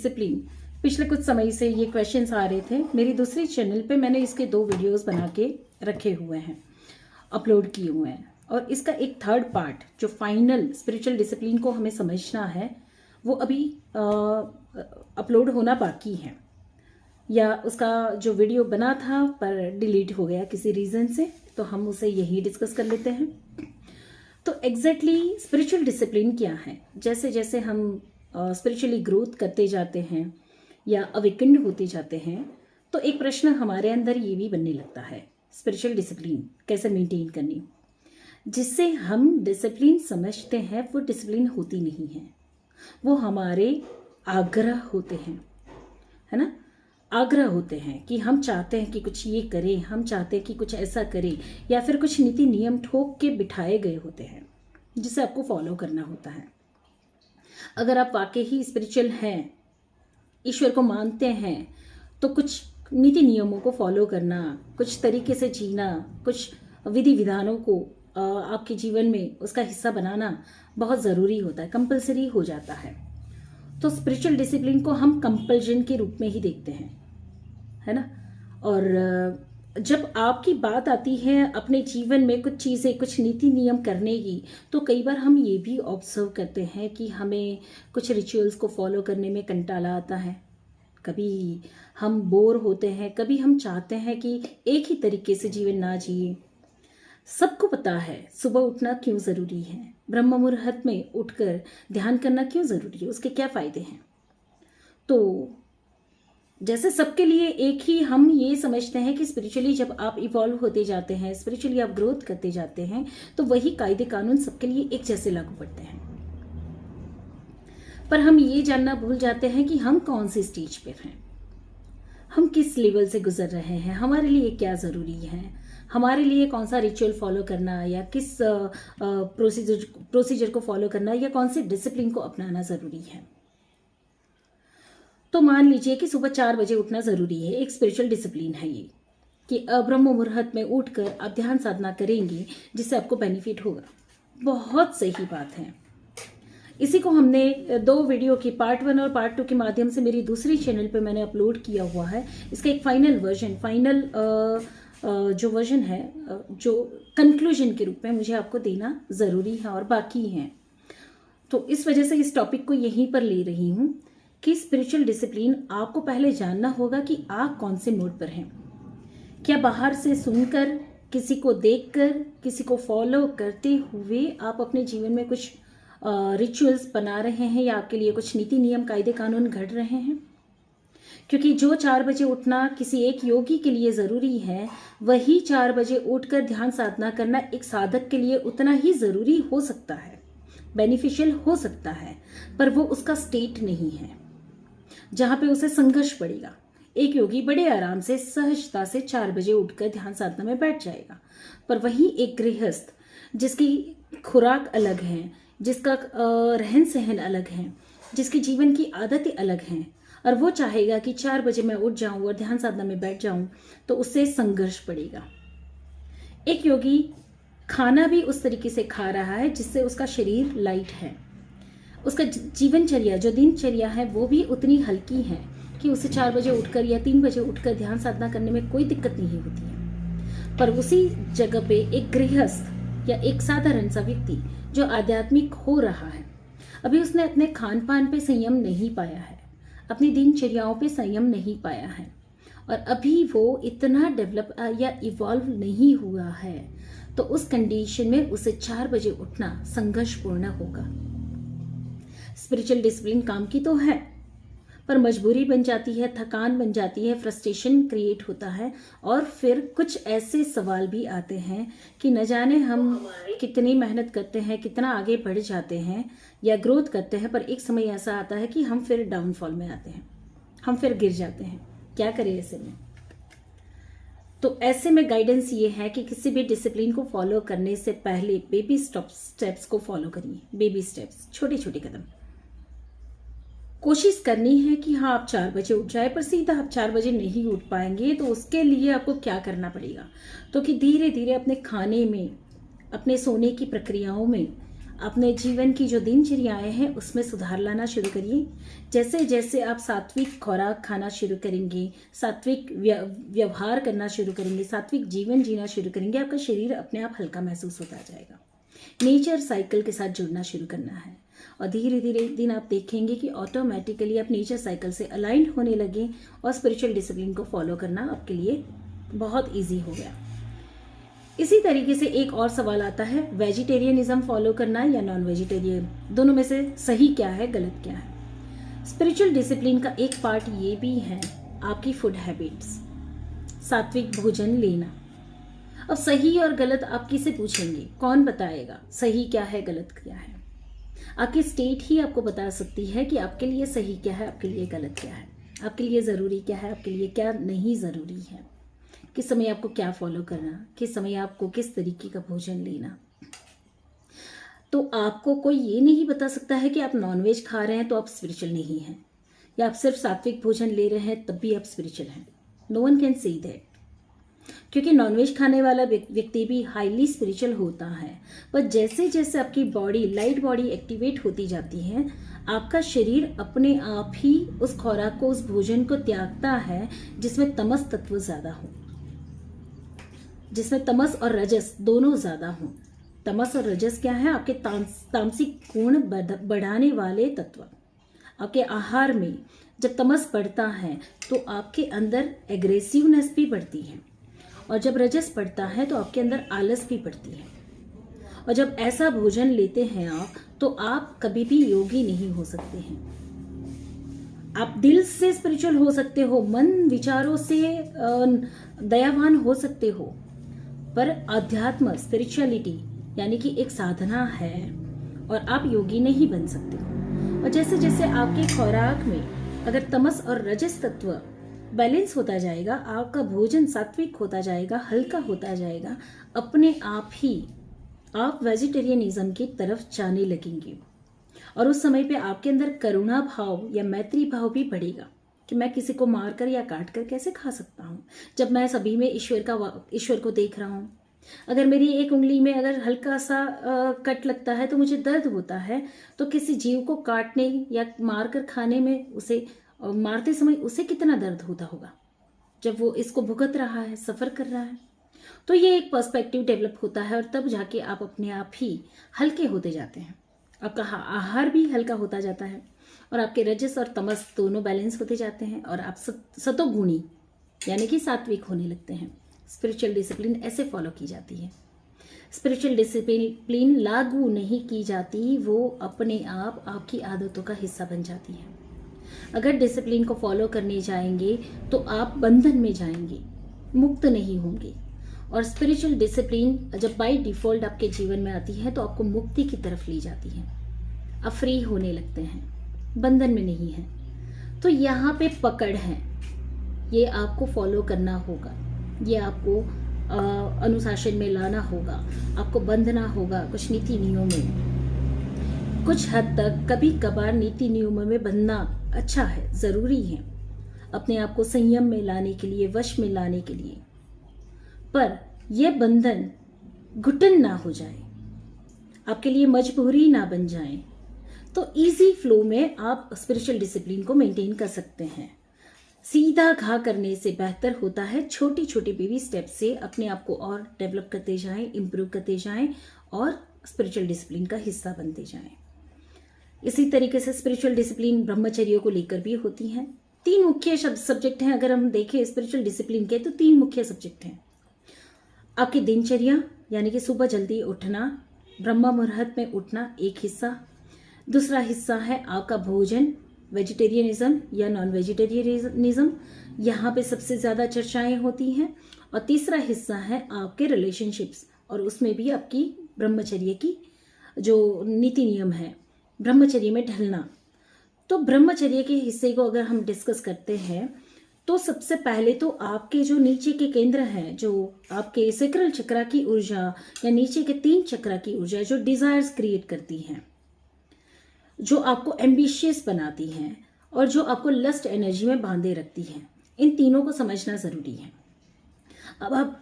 Discipline, पिछले कुछ समय से ये क्वेश्चंस आ रहे थे। मेरी दूसरी चैनल पे मैंने इसके 2 वीडियोस बना के रखे हुए हैं, अपलोड किए हुए हैं। और इसका एक थर्ड पार्ट जो फाइनल स्पिरिचुअल डिसिप्लिन को हमें समझना है वो अभी अपलोड होना बाकी है, या उसका जो वीडियो बना था पर डिलीट हो गया किसी रीज़न से, तो हम उसे यही डिस्कस कर लेते हैं। तो एग्जैक्टली स्पिरिचुअल डिसिप्लिन क्या है? जैसे जैसे हम स्पिरिचुअली ग्रोथ करते जाते हैं या अवेकन्ड होते जाते हैं, तो एक प्रश्न हमारे अंदर ये भी बनने लगता है, स्पिरिचुअल डिसिप्लिन कैसे मेंटेन करनी। जिससे हम डिसिप्लिन समझते हैं वो डिसिप्लिन होती नहीं है, वो हमारे आग्रह होते हैं, है ना। आग्रह होते हैं कि हम चाहते हैं कि कुछ ये करें, हम चाहते हैं कि कुछ ऐसा करें, या फिर कुछ नीति नियम ठोक के बिठाए गए होते हैं जिसे आपको फॉलो करना होता है। अगर आप वाकई ही स्पिरिचुअल हैं, ईश्वर को मानते हैं, तो कुछ नीति नियमों को फॉलो करना, कुछ तरीके से जीना, कुछ विधि विधानों को आपके जीवन में उसका हिस्सा बनाना बहुत ज़रूरी होता है, कंपलसरी हो जाता है। तो स्पिरिचुअल डिसिप्लिन को हम कंपल्जन के रूप में ही देखते हैं, है ना। और जब आपकी बात आती है अपने जीवन में कुछ चीज़ें, कुछ नीति नियम करने की, तो कई बार हम ये भी ऑब्जर्व करते हैं कि हमें कुछ रिचुअल्स को फॉलो करने में कंटाला आता है। कभी हम बोर होते हैं, कभी हम चाहते हैं कि एक ही तरीके से जीवन ना जिए। सबको पता है सुबह उठना क्यों ज़रूरी है, ब्रह्म मुहूर्त में उठकर ध्यान करना क्यों ज़रूरी है, उसके क्या फ़ायदे हैं। तो जैसे सबके लिए एक ही हम ये समझते हैं कि स्पिरिचुअली जब आप इवॉल्व होते जाते हैं, स्पिरिचुअली आप ग्रोथ करते जाते हैं, तो वही कायदे कानून सबके लिए एक जैसे लागू पड़ते हैं। पर हम ये जानना भूल जाते हैं कि हम कौन से स्टेज पर हैं, हम किस लेवल से गुजर रहे हैं, हमारे लिए क्या ज़रूरी है, हमारे लिए कौन सा रिचुअल फॉलो करना, या किस प्रोसीजर को फॉलो करना, या कौन से डिसिप्लिन को अपनाना ज़रूरी है। तो मान लीजिए कि सुबह 4 बजे उठना ज़रूरी है, एक स्पिरिचुअल डिसिप्लिन है ये, कि ब्रह्म मुहूर्त में उठकर आप ध्यान साधना करेंगे जिससे आपको बेनिफिट होगा। बहुत सही बात है। इसी को हमने 2 वीडियो की पार्ट 1 और पार्ट 2 के माध्यम से मेरी दूसरी चैनल पे मैंने अपलोड किया हुआ है। इसका एक फाइनल वर्जन, जो वर्जन है, जो कंक्लूजन के रूप में मुझे आपको देना ज़रूरी है और बाकी है। तो इस वजह से इस टॉपिक को यहीं पर ले रही हूँ कि स्पिरिचुअल डिसिप्लिन आपको पहले जानना होगा कि आप कौन से मोड पर हैं। क्या बाहर से सुनकर, किसी को देखकर, किसी को फॉलो करते हुए आप अपने जीवन में कुछ रिचुअल्स बना रहे हैं, या आपके लिए कुछ नीति नियम, कायदे कानून घड़ रहे हैं। क्योंकि जो 4 बजे उठना किसी एक योगी के लिए ज़रूरी है, वही 4 बजे उठकर ध्यान साधना करना एक साधक के लिए उतना ही ज़रूरी हो सकता है, बेनिफिशियल हो सकता है, पर वो उसका स्टेट नहीं है जहाँ पे उसे संघर्ष पड़ेगा। एक योगी बड़े आराम से, सहजता से 4 बजे उठकर ध्यान साधना में बैठ जाएगा, पर वहीं एक गृहस्थ जिसकी खुराक अलग है, जिसका रहन सहन अलग है, जिसकी जीवन की आदतें अलग हैं, और वो चाहेगा कि 4 बजे मैं उठ जाऊं और ध्यान साधना में बैठ जाऊं, तो उससे संघर्ष पड़ेगा। एक योगी खाना भी उस तरीके से खा रहा है जिससे उसका शरीर लाइट है, उसका जीवनचर्या, जो दिनचर्या है, वो भी उतनी हल्की है कि उसे 4 बजे उठकर या 3 बजे उठकर ध्यान साधना करने में कोई दिक्कत नहीं होती है। पर उसी जगह पे एक गृहस्थ या एक साधारण सा व्यक्ति जो आध्यात्मिक हो रहा है, अभी उसने अपने खान पान पे संयम नहीं पाया है, अपनी दिनचर्याओं पे संयम नहीं पाया है, और अभी वो इतना डेवलप या इवॉल्व नहीं हुआ है, तो उस कंडीशन में उसे 4 बजे उठना संघर्षपूर्ण होगा। स्पिरिचुअल डिसिप्लिन काम की तो है, पर मजबूरी बन जाती है, थकान बन जाती है, फ्रस्ट्रेशन क्रिएट होता है, और फिर कुछ ऐसे सवाल भी आते हैं कि न जाने हम कितनी मेहनत करते हैं, कितना आगे बढ़ जाते हैं या ग्रोथ करते हैं, पर एक समय ऐसा आता है कि हम फिर डाउनफॉल में आते हैं, हम फिर गिर जाते हैं। क्या करें ऐसे में? तो ऐसे में गाइडेंस ये है कि किसी भी डिसिप्लिन को फॉलो करने से पहले बेबी स्टेप्स को फॉलो करिए। बेबी स्टेप्स, छोटे छोटे कदम। कोशिश करनी है कि हाँ आप 4 बजे उठ जाए, पर सीधा आप 4 बजे नहीं उठ पाएंगे, तो उसके लिए आपको क्या करना पड़ेगा, तो कि धीरे धीरे अपने खाने में, अपने सोने की प्रक्रियाओं में अपने जीवन की जो दिनचर्याएं हैं उसमें सुधार लाना शुरू करिए। जैसे जैसे आप सात्विक खुराक खाना शुरू करेंगे, सात्विक व्यवहार करना शुरू करेंगे, सात्विक जीवन जीना शुरू करेंगे, आपका शरीर अपने आप हल्का महसूस होता जाएगा। नेचर साइकिल के साथ जुड़ना शुरू करना है और धीरे धीरे एक दिन आप देखेंगे कि ऑटोमेटिकली आप नेचर साइकिल से अलाइंड होने लगे और स्पिरिचुअल डिसिप्लिन को फॉलो करना आपके लिए बहुत ईजी हो गया। इसी तरीके से एक और सवाल आता है, वेजिटेरियनिज्म फॉलो करना या नॉन वेजिटेरियन, दोनों में से सही क्या है, गलत क्या है। स्पिरिचुअल डिसिप्लिन का एक पार्ट ये भी है आपकी फूड हैबिट्स, सात्विक भोजन लेना। अब सही और गलत आप किसे पूछेंगे, कौन बताएगा सही क्या है गलत क्या है। आपकी स्टेट ही आपको बता सकती है कि आपके लिए सही क्या है, आपके लिए गलत क्या है, आपके लिए ज़रूरी क्या है, आपके लिए क्या नहीं ज़रूरी है, किस समय आपको क्या फॉलो करना, किस समय आपको किस तरीके का भोजन लेना। तो आपको कोई ये नहीं बता सकता है कि आप नॉनवेज खा रहे हैं तो आप स्पिरिचुअल नहीं हैं, या आप सिर्फ सात्विक भोजन ले रहे हैं तब भी आप स्पिरिचुअल हैं। No one can say that, क्योंकि नॉनवेज खाने वाला व्यक्ति भी हाईली स्पिरिचुअल होता है। पर जैसे जैसे आपकी बॉडी, लाइट बॉडी एक्टिवेट होती जाती है, आपका शरीर अपने आप ही उस खुराक को, उस भोजन को त्यागता है जिसमें तमस तत्व ज्यादा हो, जिसमें तमस और रजस दोनों ज्यादा हों। तमस और रजस क्या है, आपके तामसिक गुण बढ़ाने वाले तत्व। आपके आहार में जब तमस बढ़ता है तो आपके अंदर एग्रेसिवनेस भी बढ़ती है, और जब रजस बढ़ता है तो आपके अंदर आलस भी बढ़ती है। और जब ऐसा भोजन लेते हैं आप, तो आप कभी भी योगी नहीं हो सकते हैं। आप दिल से स्पिरिचुअल हो सकते हो, मन विचारों से दयावान हो सकते हो, पर अध्यात्म, स्पिरिचुअलिटी यानी कि एक साधना है और आप योगी नहीं बन सकते। और जैसे जैसे आपके खुराक में अगर तमस और रजस तत्व बैलेंस होता जाएगा, आपका भोजन सात्विक होता जाएगा, हल्का होता जाएगा, अपने आप ही आप वेजिटेरियनिज्म की तरफ जाने लगेंगे। और उस समय पे आपके अंदर करुणा भाव या मैत्री भाव भी बढ़ेगा कि मैं किसी को मारकर या काट कर कैसे खा सकता हूँ, जब मैं सभी में ईश्वर को देख रहा हूँ। अगर मेरी एक उंगली में अगर हल्का सा कट लगता है तो मुझे दर्द होता है, तो किसी जीव को काटने या मारकर खाने में, उसे मारते समय उसे कितना दर्द होता होगा जब वो इसको भुगत रहा है, सफर कर रहा है। तो ये एक पर्सपेक्टिव डेवलप होता है और तब जाके आप अपने आप ही हल्के होते जाते हैं। आपका आहार भी हल्का होता जाता है और आपके रजस और तमस दोनों बैलेंस होते जाते हैं और आप सतोगुणी यानी कि सात्विक होने लगते हैं। स्पिरिचुअल डिसिप्लिन ऐसे फॉलो की जाती है। स्पिरिचुअल डिसिप्लिन लागू नहीं की जाती, वो अपने आप आपकी आदतों का हिस्सा बन जाती है। अगर डिसिप्लिन को फॉलो करने जाएंगे तो आप बंधन में जाएंगे, मुक्त नहीं होंगे। और स्पिरिचुअल डिसिप्लिन जब बाय डिफॉल्ट आपके जीवन में आती है तो आपको मुक्ति की तरफ ले जाती है, आप फ्री होने लगते हैं, बंधन में नहीं है। तो यहाँ पे पकड़ है, ये आपको फॉलो करना होगा, ये आपको अनुशासन में लाना होगा, आपको बंधना होगा कुछ नीति नियमों में। कुछ हद तक कभी कभार नीति नियमों में बंधना अच्छा है, जरूरी है अपने आप को संयम में लाने के लिए, वश में लाने के लिए। पर यह बंधन घुटन ना हो जाए, आपके लिए मजबूरी ना बन जाए। तो इजी फ्लो में आप स्पिरिचुअल डिसिप्लिन को मेंटेन कर सकते हैं। सीधा घा करने से बेहतर होता है छोटी छोटी बेबी स्टेप से अपने आप को और डेवलप करते जाएं, इंप्रूव करते जाएं और स्पिरिचुअल डिसिप्लिन का हिस्सा बनते जाएं। इसी तरीके से स्पिरिचुअल डिसिप्लिन ब्रह्मचर्य को लेकर भी होती हैं। 3 मुख्य सब्जेक्ट हैं। अगर हम देखें स्पिरिचुअल डिसिप्लिन के तो 3 मुख्य सब्जेक्ट हैं। आपकी दिनचर्या यानी कि सुबह जल्दी उठना, ब्रह्म मुहूर्त में उठना एक हिस्सा। दूसरा हिस्सा है आपका भोजन, वेजिटेरियनिज्म या नॉन वेजिटेरियनिज्म, यहाँ पे सबसे ज़्यादा चर्चाएं होती हैं। और तीसरा हिस्सा है आपके रिलेशनशिप्स, और उसमें भी आपकी ब्रह्मचर्य की जो नीति नियम है, ब्रह्मचर्य में ढलना। तो ब्रह्मचर्य के हिस्से को अगर हम डिस्कस करते हैं तो सबसे पहले तो आपके जो नीचे के केंद्र हैं, जो आपके सैक्रल चक्र की ऊर्जा या नीचे के 3 चक्र की ऊर्जा जो डिजायर्स क्रिएट करती हैं, जो आपको एम्बिशियस बनाती हैं और जो आपको लस्ट एनर्जी में बांधे रखती हैं, इन तीनों को समझना ज़रूरी है। अब आप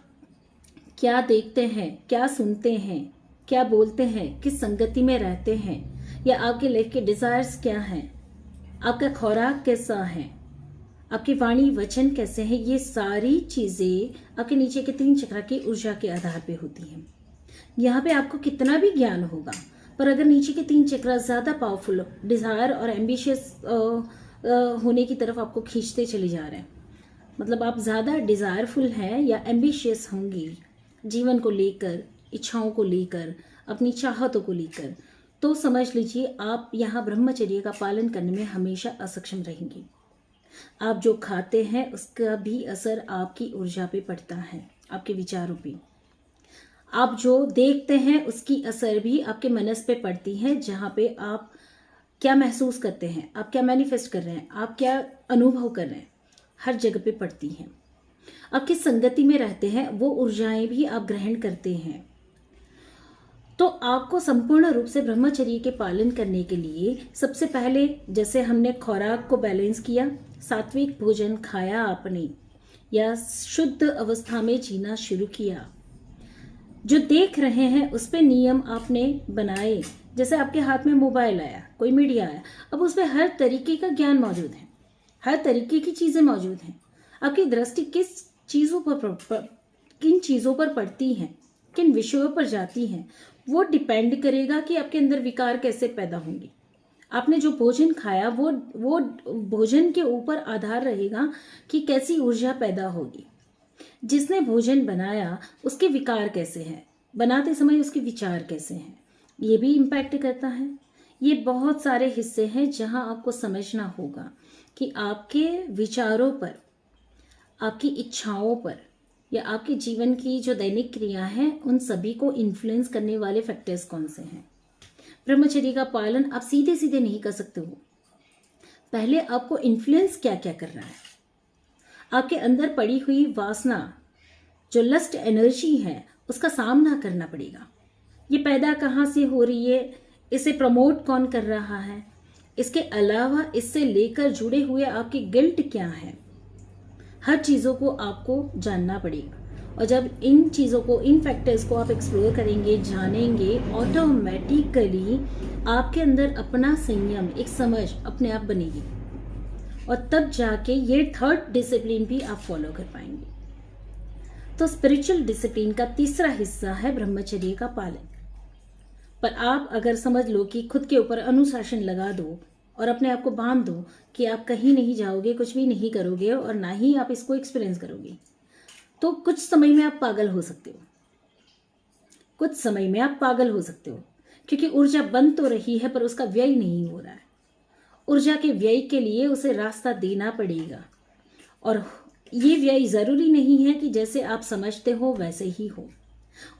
क्या देखते हैं, क्या सुनते हैं, क्या बोलते हैं, किस संगति में रहते हैं, या आपके लाइफ के डिजायर्स क्या हैं, आपका खुराक कैसा है, आपकी वाणी वचन कैसे हैं, ये सारी चीजें आपके नीचे के 3 चक्र की ऊर्जा के आधार पे होती हैं। यहाँ पे आपको कितना भी ज्ञान होगा, पर अगर नीचे के 3 चक्र ज्यादा पावरफुल, डिजायर और एम्बिशियस होने की तरफ आपको खींचते चले जा रहे हैं, मतलब आप ज्यादा डिजायरफुल हैं या एम्बिशियस होंगी जीवन को लेकर, इच्छाओं को लेकर, अपनी चाहतों को लेकर, तो समझ लीजिए आप यहाँ ब्रह्मचर्य का पालन करने में हमेशा असक्षम रहेंगे। आप जो खाते हैं उसका भी असर आपकी ऊर्जा पे पड़ता है, आपके विचारों पे। आप जो देखते हैं उसकी असर भी आपके मनस पे पड़ती है, जहाँ पे आप क्या महसूस करते हैं, आप क्या मैनिफेस्ट कर रहे हैं, आप क्या अनुभव कर रहे हैं, हर जगह पे पड़ती हैं। आप किस संगति में रहते हैं वो ऊर्जाएं भी आप ग्रहण करते हैं। तो आपको संपूर्ण रूप से ब्रह्मचर्य के पालन करने के लिए सबसे पहले, जैसे हमने खुराक को बैलेंस किया, सात्विक भोजन खाया आपने, या शुद्ध अवस्था में जीना शुरू किया, जो देख रहे हैं उस पे नियम आपने बनाए। जैसे आपके हाथ में मोबाइल आया, कोई मीडिया आया, अब उसमें हर तरीके का ज्ञान मौजूद है, हर तरीके की चीजें मौजूद हैं। आपकी दृष्टि किन चीजों पर पड़ती है, किन विषयों पर जाती हैं, वो डिपेंड करेगा कि आपके अंदर विकार कैसे पैदा होंगे। आपने जो भोजन खाया वो भोजन के ऊपर आधार रहेगा कि कैसी ऊर्जा पैदा होगी। जिसने भोजन बनाया उसके विकार कैसे हैं, बनाते समय उसके विचार कैसे हैं, ये भी इम्पैक्ट करता है। ये बहुत सारे हिस्से हैं जहां आपको समझना होगा कि आपके विचारों पर, आपकी इच्छाओं पर, या आपके जीवन की जो दैनिक क्रिया है, उन सभी को इन्फ्लुएंस करने वाले फैक्टर्स कौन से हैं। ब्रह्मचर्य का पालन आप सीधे सीधे नहीं कर सकते हो। पहले आपको इन्फ्लुएंस क्या क्या कर रहा है, आपके अंदर पड़ी हुई वासना, जो लस्ट एनर्जी है, उसका सामना करना पड़ेगा। ये पैदा कहाँ से हो रही है, इसे प्रमोट कौन कर रहा है, इसके अलावा इससे लेकर जुड़े हुए आपकी गिल्ट क्या है, हर चीज़ों को आपको जानना पड़ेगा। और जब इन चीज़ों को, इन फैक्टर्स को आप एक्सप्लोर करेंगे, जानेंगे, ऑटोमेटिकली आपके अंदर अपना संयम, एक समझ अपने आप बनेगी, और तब जाके ये 3rd डिसिप्लिन भी आप फॉलो कर पाएंगे। तो स्पिरिचुअल डिसिप्लिन का तीसरा हिस्सा है ब्रह्मचर्य का पालन। पर आप अगर समझ लो कि खुद के ऊपर अनुशासन लगा दो और अपने आप को बांध दो कि आप कहीं नहीं जाओगे, कुछ भी नहीं करोगे और ना ही आप इसको एक्सपीरियंस करोगे, तो कुछ समय में आप पागल हो सकते हो। कुछ समय में आप पागल हो सकते हो, क्योंकि ऊर्जा बन तो रही है पर उसका व्यय नहीं हो रहा है। ऊर्जा के व्यय के लिए उसे रास्ता देना पड़ेगा, और ये व्यय जरूरी नहीं है कि जैसे आप समझते हो वैसे ही हो।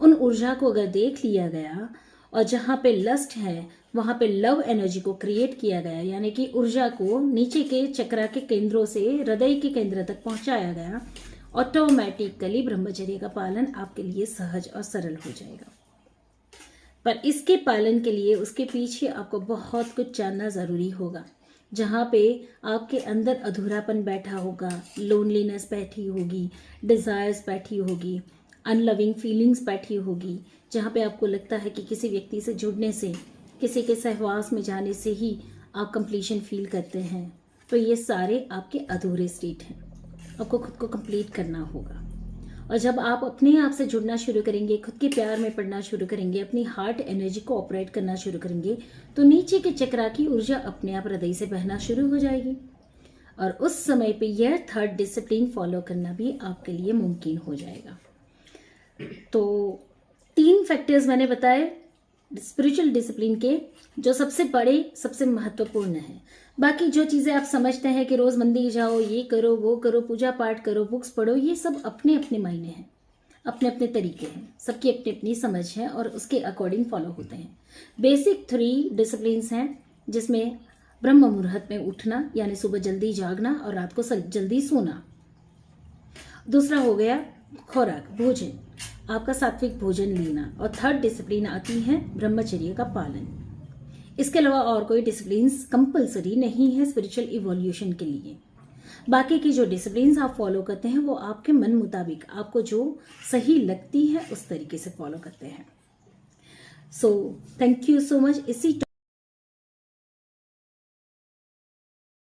उन ऊर्जा को अगर देख लिया गया और जहाँ पे लस्ट है वहाँ पे लव एनर्जी को क्रिएट किया गया, यानी कि ऊर्जा को नीचे के चक्र के केंद्रों से हृदय के केंद्र तक पहुँचाया गया, ऑटोमेटिकली ब्रह्मचर्य का पालन आपके लिए सहज और सरल हो जाएगा। पर इसके पालन के लिए उसके पीछे आपको बहुत कुछ जानना ज़रूरी होगा। जहाँ पे आपके अंदर अधूरापन बैठा होगा, लोनलीनेस बैठी होगी, डिज़ायर्स बैठी होगी, अनलविंग फीलिंग्स बैठी होगी, जहाँ पे आपको लगता है कि किसी व्यक्ति से जुड़ने से, किसी के सहवास में जाने से ही आप कंप्लीशन फील करते हैं, तो ये सारे आपके अधूरे स्टेट हैं। आपको खुद को कंप्लीट करना होगा। और जब आप अपने आप से जुड़ना शुरू करेंगे, खुद के प्यार में पड़ना शुरू करेंगे, अपनी हार्ट एनर्जी को ऑपरेट करना शुरू करेंगे, तो नीचे के चक्र की ऊर्जा अपने आप हृदय से बहना शुरू हो जाएगी। और उस समय पे यह 3rd डिसिप्लिन फॉलो करना भी आपके लिए मुमकिन हो जाएगा। तो 3 फैक्टर्स मैंने बताए स्पिरिचुअल डिसिप्लिन के, जो सबसे बड़े, सबसे महत्वपूर्ण है। बाकी जो चीज़ें आप समझते हैं कि रोज़ मंदिर जाओ, ये करो, वो करो, पूजा पाठ करो, बुक्स पढ़ो, ये सब अपने अपने मायने हैं, अपने अपने तरीके हैं, सबकी अपनी अपनी समझ है और उसके अकॉर्डिंग फॉलो होते हैं। बेसिक 3 डिसिप्लिन्स हैं, जिसमें ब्रह्म मुहूर्त में उठना, यानी सुबह जल्दी जागना और रात को जल्दी सोना। दूसरा हो गया खुराक, भोजन, आपका सात्विक भोजन लेना। और 3rd डिसिप्लिन आती है ब्रह्मचर्य का पालन। इसके अलावा और कोई डिसिप्लिन्स कंपलसरी नहीं है स्पिरिचुअल इवोल्यूशन के लिए। बाकी की जो डिसिप्लिन्स आप फॉलो करते हैं वो आपके मन मुताबिक, आपको जो सही लगती है उस तरीके से फॉलो करते हैं। So thank you so much. इसी